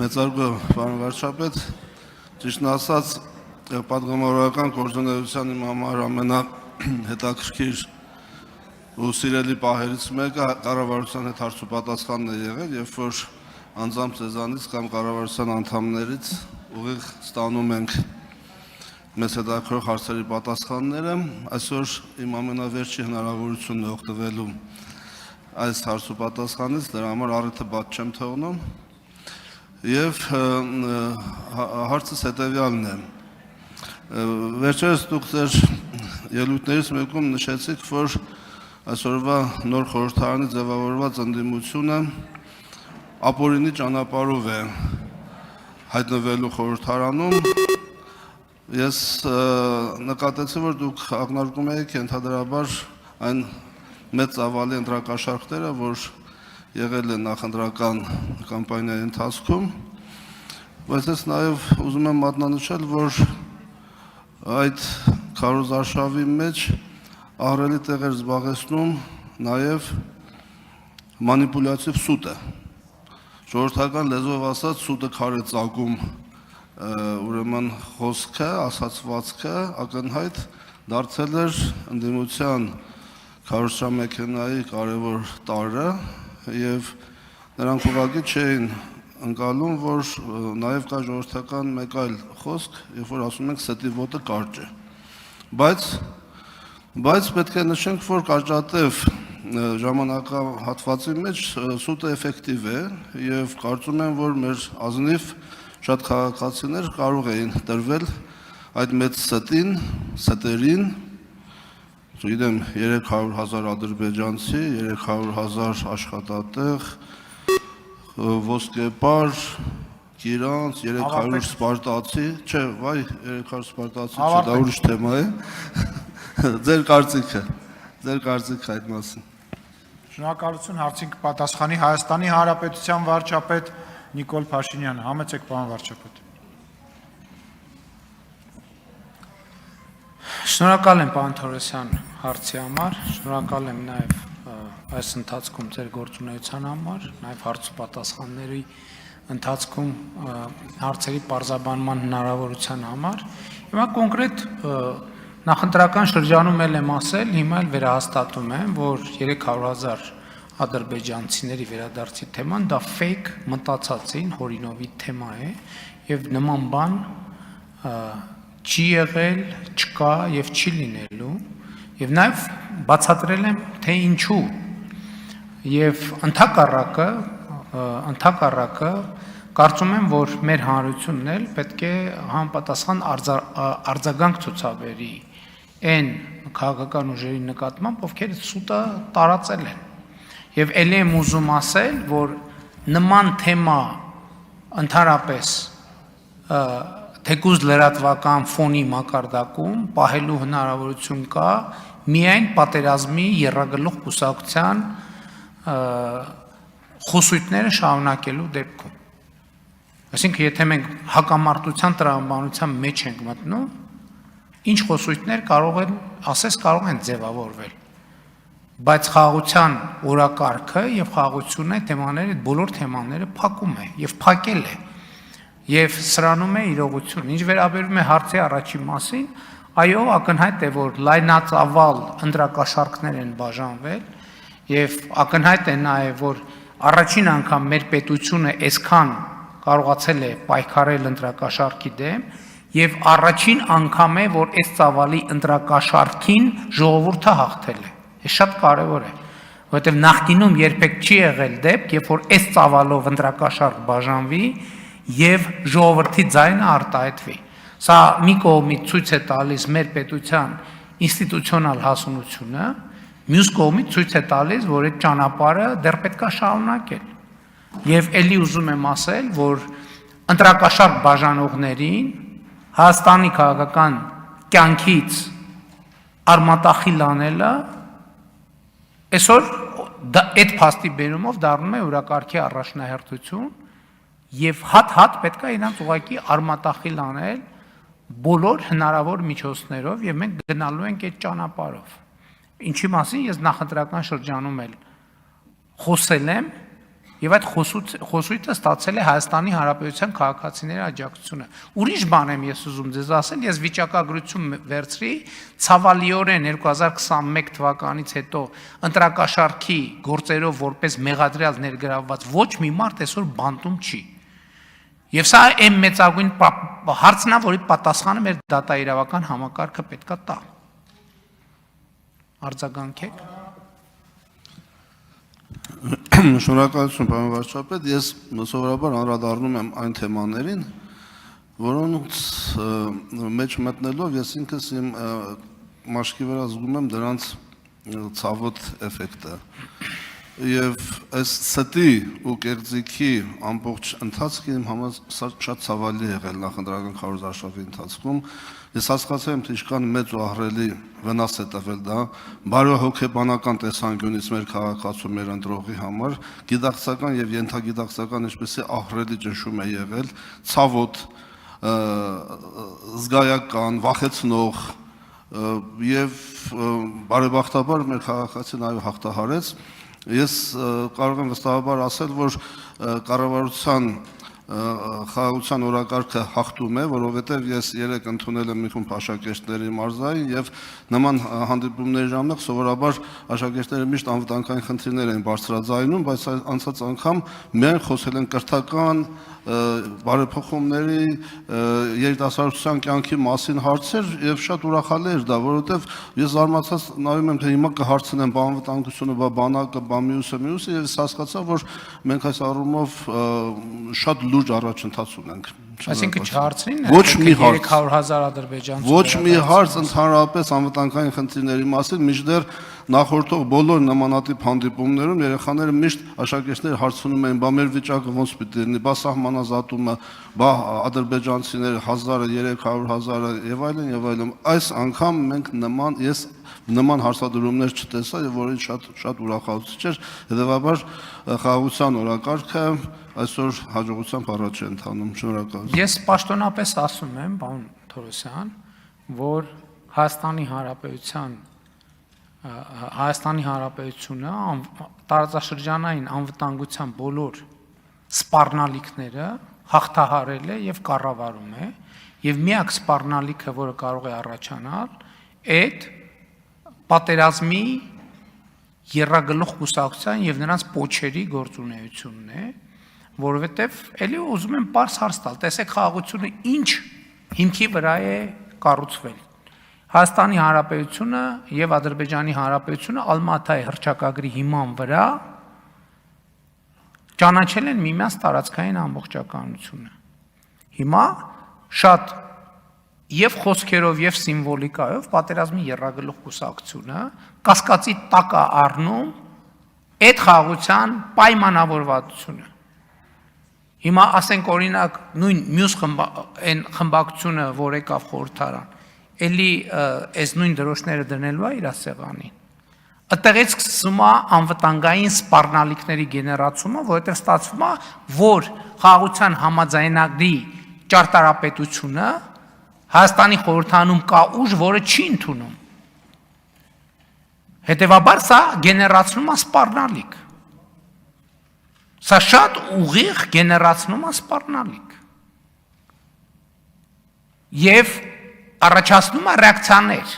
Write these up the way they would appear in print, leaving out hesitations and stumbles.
Մեծարգո պարոն վարչապետ, ճիշտն ասած, պատգամավորական գործունեության իմ համար ամենահետաքրքիր ու սիրելի պահերից մեկը կառավարության հետ հարցուպատասխանն է եղել, երբ որ անձամբ ձեզանից կամ կառավարության անդամներից ուղիղ ստանում ենք մեզ հետաքրքրող հարցերի պատասխանները, այսօր իմ ամենավերջի հնարավորությունն է օգտվելու այս հարցուպատասխանից, դրա համար առիթը բաց չեմ թողնում, եւ հարցս հետեւյալն է. Վերջերս դուք ձեր ելույթներից մեկում նշեցիք, որ այսօրվա նոր խորհրդարանի ձևավորված ընդդիմությունը ապօրինի ճանապարհով է հայտնվելու խորհրդարանում։ Ես նկատեցի, որ դուք ակնարկում եք ընդհանրաբար այն մեծ ծավալի ընտրակաշառքները, որ եղել է նախընտրական կամպանիայի ընթացքում, բայց ես նաև ուզում եմ մատնանշել, որ այդ քարոզարշավի մեջ ահռելի տեղ էր զբաղեցնում նաև մանիպուլյատիվ սուտը։ Ժողովրդական լեզվով ասած, սուտը քար է ծագում, ուրեմն խոսքը, ասացվածքը ակնհայտ դարձել էր ընդդիմության քարոզչամեքենայի կարևոր տարրը, եւ նրանք ուղղակի չէին ընկալում, որ նաև կա ժողովրդական մեկ այլ խոսք, երբ որ ասում ենք ստի ոտը կարճ է։ Բայց պետք է նշենք, որ կարճատև ժամանակահատվածի մեջ սուտը էֆեկտիվ է եւ կարծում եմ, որ մեր ազնիվ շատ քաղաքացիներ կարող էին տրվել այդ մեծ ստերին, Գիտեմ 300,000 ադրբեջանցի, 300,000 աշխատատեղ, ոսկեպար, գիրանց, 300 սպարտացի, չէ, վայ, 300 սպարտացի չէ, դա ուրիշ թեմա է, ձեր կարծիքը այդ մասին։ Շնորհակալություն, հարցին կպատասխանի Հայաստանի Հանրապետության վարչապետ Նիկոլ Փաշինյանը, համեցեք պարոն վարչապետ։ Շնորհակալ եմ պարոն Թորոսյան հարցի համար, շնորհակալ եմ նաև այս ընթացքում ձեր գործունեության համար, նաև հարցուպատասխանների ընթացքում հարցերի պարզաբանման հնարավորության համար։ Հիմա կոնկրետ նախընտրական շրջանում եմ ասել, հիմա էլ վերահաստատում եմ, որ 300,000 ադրբեջանցիների վերադարձի թեման դա fake մտածածին հորինովի թեմա է եւ նման բան չի եղել, չկա եւ չի լինելու եւ նաեւ բացատրել եմ թե ինչու եւ ընդհակառակը կարծում եմ որ մեր հանրությունն էլ պետք է համապատասխան արձագանք ցուցաբերի այն քաղաքական ուժերի նկատմամբ ովքեր սուտը տարածել են եւ ելի եմ ուզում ասել որ նման թեմա ընդհանրապես թեկուզ լրատվական ֆոնի մակարդակում պահելու հնարավորություն կա միայն պատերազմի եռագլուխ կուսակցության խոսույթները շարունակելու դեպքում։ Այսինքն, եթե մենք հակամարտության տրամաբանության մեջ ենք մտնում, ինչ խոսույթներ կարող են ձևավորվել, բայց խաղաղության օրակարգը եւ խաղաղությունը թեմաները, բոլոր թեմաները փակում է եւ փակել է։ Եվ սրանում է իրողություն։ Ինչ վերաբերում է հարցի առաջին մասին, այո, ակնհայտ է, որ լայնածավալ ընտրակաշառքներ են բաժանվել եւ ակնհայտ է նաեւ, որ առաջին անգամ մեր պետությունը այսքան կարողացել է պայքարել ընտրակաշառքի դեմ եւ առաջին անգամ է, որ այս ծավալի ընտրակաշառքին ժողովուրդը հաղթել է։ Այս շատ կարեւոր է, որովհետեւ նախկինում երբեք չի եղել դեպք, երբ որ այս ծավալով ընտրակաշառք բաժանվի եւ ժողովրդի ձայնը արտահայտվի։ Սա մի կողմից ցույց է տալիս մեր պետության ինստիտուցիոնալ հասունությունը, մյուս կողմից ցույց է տալիս, որ այդ ճանապարհը դեռ պետք է շարունակել։ Եվ ելի ուզում եմ ասել, որ ընտրակաշառք բաժանողներին Հայաստանի քաղաքական կյանքից արմատախիլ անելը այսօր այդ փաստի բերումով դառնում է օրակարգի առաջնահերթություն եւ հատ պետք է իրանց ուղղակի արմատախիլ անել բոլոր հնարավոր միջոցներով եւ մենք գնալու ենք այդ ճանապարհով։ Ինչի մասին ես նախընտրական շրջանում էլ խոսել եմ եւ այդ խոսույթը ստացել է Հայաստանի Հանրապետության քաղաքացիների աջակցությունը։ Ուրիշ բան եմ ես ուզում ձեզ ասել, ես վիճակագրություն վերցրի, ցավալիորեն 2021 թվականից հետո ընտրակաշառքի գործերով որպես մեղադրյալ ներգրավված ոչ մի մարդ այսօր բանտում չի։ Եվ սա այն մեծագույն հարցն է, որի պատասխանը մեր դատաիրավական համակարգը պետքա տա։ Արձագանքեք։ Շնորհակալություն, պարոն վարչապետ, ես սովորաբար անդրադառնում եմ այն թեմաներին, որոնց մեջ մտնելով ես ինքս իմ մաշկի վրա զգում եմ դրանց ցավոտ էֆեկտը։ Եվ այս ստի ու կեղծիքի ամբողջ ընթացքը իմ համար շատ ցավալի եղել նախընտրական քարոզարշավի ընթացքում։ Ես հասկացել եմ, թե ինչքան մեծ ու ահռելի վնաս է տվել դա բարոյահոգեբանական տեսանկյունից մեր քաղաքացու, մեր ընտրողի համար, գիտակցական եւ ենթագիտակցական ինչպեսի ահռելի ճնշում է եղել, ցավոտ, զգայական, վախեցնող եւ բարեբախտաբար մեր քաղաքացին այո հաղթահարեց։ Ես կարող եմ վստահաբար ասել, որ կառավարության խաղաղության օրակարգը հաղթում է, որովհետև ես երեք ընդունել եմ մի խումբ աշակերտների մարզային եւ նման հանդիպումների ժամանակ սովորաբար աշակերտները միշտ անվտանգային խնդիրներ են բարձրաձայնում, բայց անցած անգամ մենք խոսել են կրթական բարեփոխումների երիտասարդության կյանքի մասին հարցեր եւ շատ ուրախալի էր դա, որովհետեւ ես զարմացած նայում եմ, թե հիմա կհարցնեմ բանվտանգությունը, բանակը, մյուսը եւ ես հասկացա, որ մենք այս առումով շատ լուրջ առաջընթաց ունենք։ Այսինքն չհարցնին, ոչ մի հարց 300,000 ադրբեջանցի։ Ոչ մի հարց ընդհանրապես անվտանգային խնդիրների մասին, մինչդեռ նախորդող բոլոր նմանատիպ հանդիպումներում երեխաները միշտ աշակերտները հարցնում էին, բա մեր վիճակը ոնց պիտի լինի, բա սահմանազատումը, բա ադրբեջանցիները 1000-ը, 300,000-ը եւ այլն եւ այլն։ Այս անգամ մենք նման հարցադրումներ չտեսա եւ որին շատ ուրախացուցիչ էր, հետեւաբար խաղաղության օրակարգը այսօր հաջողությամբ առաջ է ընթանում։ Շնորհակալություն։ Ես պաշտոնապես ասում եմ, պարոն Թորոսյան, որ Հայաստանի Հանրապետությունը տարածաշրջանային անվտանգության բոլոր սպառնալիքները հաղթահարել է եւ կառավարում է, եւ միակ սպառնալիքը, որը կարող է առաջանալ, այդ պատերազմի եռագլուխ կուսակցության եւ նրանց պոչերի գործունեությունն է, որովհետեւ էլի ուզում եմ բարձ հարց տալ, տեսեք խաղաղությունը ինչ հիմքի վրա է կառուցվել։ Հայաստանի Հանրապետությունը եւ Ադրբեջանի Հանրապետությունը Ալմատայի հռչակագրի հիման վրա ճանաչել են միմյանց տարածքային ամբողջականությունը։ Հիմա շատ եւ խոսքերով եւ սիմվոլիկայով պատերազմի եռագլուխ կուսակցությունը կասկածի տակ է առնում այդ խաղաղության պայմանավորվածությունը։ Հիմա ասենք օրինակ նույն մյուս խմբակցությունը, որ եկավ խորհրդարան, էլի այս նույն դրոշները դնելու է իր սեղանին։ Այդտեղից սկսվում է անվտանգային սպառնալիքների գեներացումը, որովհետև ստացվում է, որ խաղաղության համաձայնագրի ճարտարապետությունը Հայաստանի խորհրդանում կա ուժ, որը չի ընդունում։ Հետևաբար սա գեներացնում է սպառնալիք։ Սա շատ ուղիղ գեներացնում է սպառնալիք։ Եվ առաջացնում է ռեակցիաներ։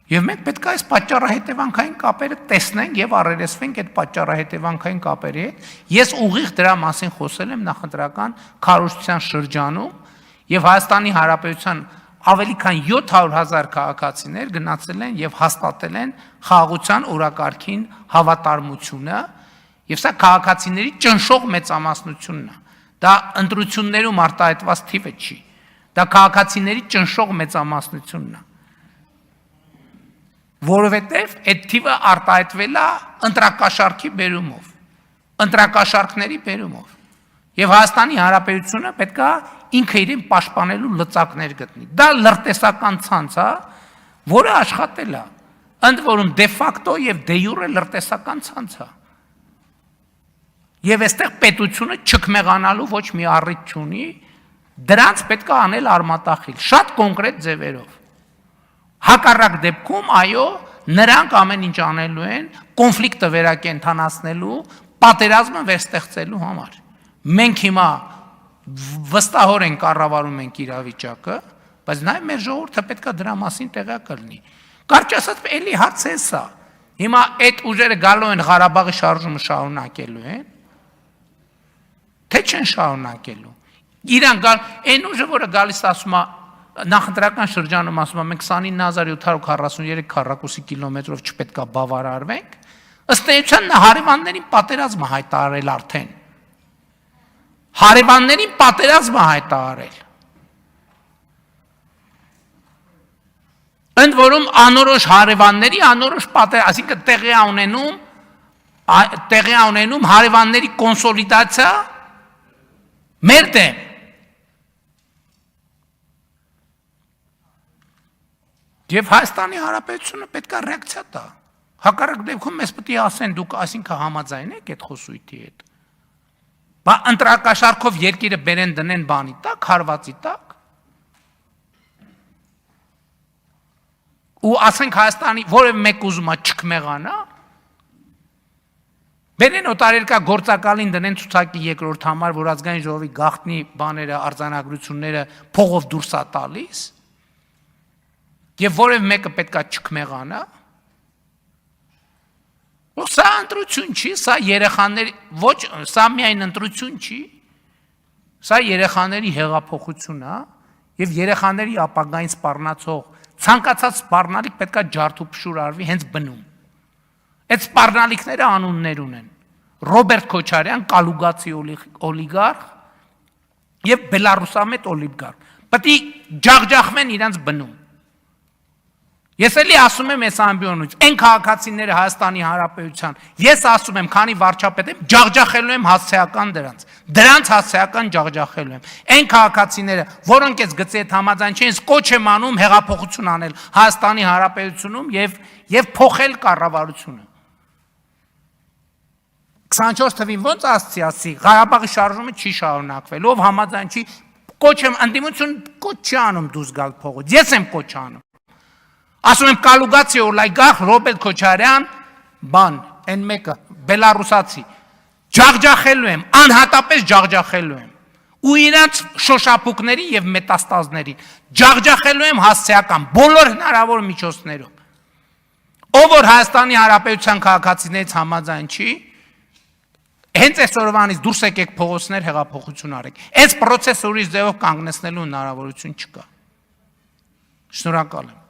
Եվ մենք պետք է այս պատճառահետևանքային կապերը տեսնենք եւ առերեսվենք այդ պատճառահետևանքային կապերի հետ։ Ես ուղիղ դրա մասին խոսել եմ նախընտրական քարոզչության շրջանում եւ Հայաստանի Հանրապետության ավելի քան 700,000 քաղաքացիներ գնացել են եւ հաստատել են խաղաղության օրակարգին հավատարմությունը եւ սա քաղաքացիների ճնշող մեծամասնությունն է։ Դա ընտրություններում արտահայտված թիվը չի։ Դա քաղաքացիների ճնշող մեծամասնությունն է։ Որովհետև այդ թիվը արտահայտվել է ընտրակաշառքի բերումով, ընտրակաշառքների բերումով։ Եվ Հայաստանի Հանրապետությունը պետք է ինքը իրեն պաշտպանելու լծակներ գտնի։ Դա լրտեսական ցանց է, որը աշխատել է, ընդ որում դե ֆակտո եւ դե յուրե լրտեսական ցանց է։ Եվ այստեղ պետությունը չքմեղանալու ոչ մի առիթ չունի, դրանց պետք է անել արմատախիլ, շատ կոնկրետ ձևերով։ Հակառակ դեպքում, այո, նրանք ամեն ինչ անելու են կոնֆլիկտը վերակենդանացնելու, պատերազմը վերստեղծելու համար։ Մենք հիմա վստահորեն կառավարում ենք իրավիճակը, բայց նաև մեր ժողովուրդը պետք է դրա մասին տեղյակ լինի։ Կարճ ասած, էլի հարցը է սա։ Հիմա այդ ուժերը գալու են Ղարաբաղի շարժումը շարունակելու են, թե չեն շարունակելու։ Իրան գալ, այն ուժը, որը գալիս ասում է, նախընտրական շրջանում ասում է, մենք 29743 քառակուսի կիլոմետրով չպետք է բավարարվենք, ըստ էության նա հարևաններին պատերազմը հայտարարել արդեն։ Հարևաններին պատերազմը հայտարարել։ Ընդ որում անորոշ հարևանների անորոշ պատերազմ, այսինքն տեղի ունենում հարևանների կոնսոլիդացիա մեր դեմ։ Եվ Հայաստանի Հանրապետությունը պետք է ռեակցիա տա։ Հակառակ դեպքում մեզ պետք է ասեն դուք այսինքն համաձայն եք այդ խոսույթի հետ։ Բա ընտրակաշարքով երկիրը բերեն դնեն բանի տակ, հարվածի տակ։ Ու ասենք Հայաստանի որևէ մեկ ուզում է չքմեղանա, բերեն օտարերկրյա գործակալին դնեն ցուցակի երկրորդ համար, որ ազգային ժողովի գաղտնի բաները, արձանագրությունները փողով դուրս է տալիս, եւ որևէ մեկը պետքա չքմեղանա։ Սա ընտրություն չի, սա երեխաների, ոչ, սա միայն ընտրություն չի, սա երեխաների հեղափոխություն է, եւ երեխաների ապագային սպառնացող ցանկացած սպառնալիք պետքա ջարդուփշուր արվի հենց բնում։ Այդ սպառնալիքները անուններ ունեն։ Ռոբերտ Քոչարյան, կալուգացի օլիգարխ եւ բելարուսամետ օլիգարխ։ Պետք է ջախջախվեն իրենց բնում։ Ես էլի ասում եմ այս ամբիոնից, այն քաղաքացիները Հայաստանի Հանրապետության, ես ասում եմ, քանի վարչապետ եմ, ջախջախելու եմ հասցեական դրանց հասցեական ջախջախելու եմ։ Այն քաղաքացիները, որոնք այս գծի հետ համաձայն չեն, կոչ եմ անում հեղափոխություն անել Հայաստանի Հանրապետությունում եւ փոխել կառավարությունը։ 24 թվին ոնց ասացի, Ղարաբաղի շարժումը չի շարունակվել, ով համաձայն չի, կոչ եմ, ընդդիմություն կոչ չի անում դուրս գալ փողոց, ես եմ կոչ անում։ Ասում եմ կալուգացի օլիգարխ Ռոբերտ Քոչարյան, բան, այն մեկը, բելարուսացի, ջախջախելու եմ, անհատապես ջախջախելու եմ, ու իրանց շոշափուկների եւ մետաստազներին, ջախջախելու եմ հասցեական, բոլոր հնարավոր միջոցներով, ով որ Հայաստանի Հանրապետության քաղաքացիներից համաձայն չի, հենց այսօրվանից դուրս եկեք փողոցներ հեղափոխություն արեք, այս պրոցեսը ուրիշ ձևով կանգնեցնելու հնարավորություն չկա, շնորհակալ եմ։